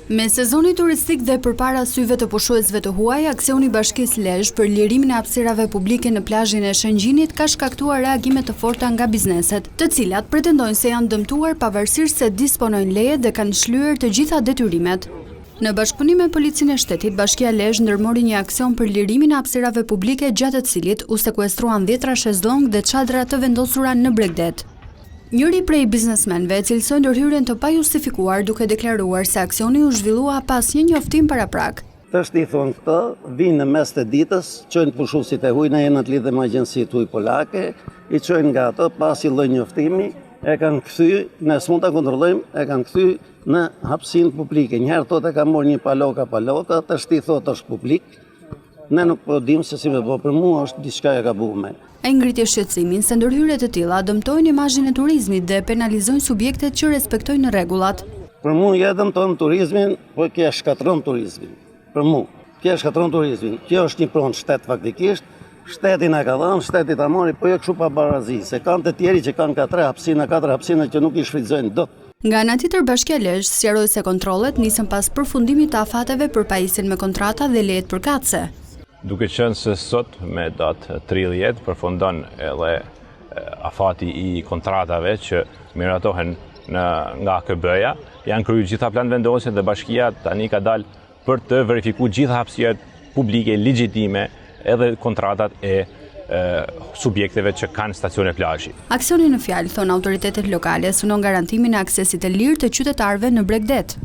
Me sezoni turistik dhe përpara syve të pushuesve të huaj, aksioni Bashkisë Lezhë për lirimin e hapësirave publike në plazhin e Shëngjinit ka shkaktuar reagime të forta nga bizneset, të cilat pretendojnë se janë dëmtuar pavarësisht se disponojnë leje dhe kanë shlyer të gjitha detyrimet. Në bashkëpunim me Policinë e Shtetit, Bashkia Lezhë ndërmori një aksion për lirimin e hapësirave publike gjatë të cilit u sekuestruan 10 shezllong dhe çadra të vendosura në Bregdet. Njëri prej biznesmenëve cilësoi ndërhyrjen të pajustifikuar duke deklaruar se aksioni u zhvillua pas një njoftim paraprak. Tash i thonë këto, vinë në mes të ditës, çojnë pushuesit e huaj, na jemi të lidhur me agjencitë huaj polake, i çojnë nga ato, pasi lloj njoftimi, e kanë kthy, ne s'mund ta kontrollojmë, e kanë kthy në hapësinë publike. Njëherë thotë ka marrë një paloka, tash i thotë është publik. Ne nuk po dim se si me po, për mua është diçka e gabuar. Ai ngriti shqetësimin se ndërhyrje të tilla dëmtojnë imazhin e turizmit dhe penalizojnë subjektet që respektojnë rregullat. Për mua ja dëmton turizmin, po kjo shkatron turizmin. Për mua, kjo shkatron turizmin. Kjo është një pronë shtet faktikisht. Shteti na ka dhënë, shteti ta mori, po jo kështu pa barazi, se kanë të tjerë që kanë 4 hapësina që nuk i shfrytëzojnë dot. Nga ana tjetër, Bashkia Lezhë sqaroi se kontrollet nisën pas përfundimit të afateve për pajisjen me kontrata dhe lejet përkatëse. Duke qenë se sot me datë 30 përfundon edhe afati i kontratave që miratohen nga AKB-ja, janë kryer gjitha plan vendosje dhe bashkia tani ka dalë për të verifikuar gjitha hapësirat publike legjitime edhe kontratat e subjekteve që kanë stacione plazhi. Aksioni në fjalë, thon autoritetet lokale, synon garantimin e aksesit të lirë të qytetarëve në Bregdet.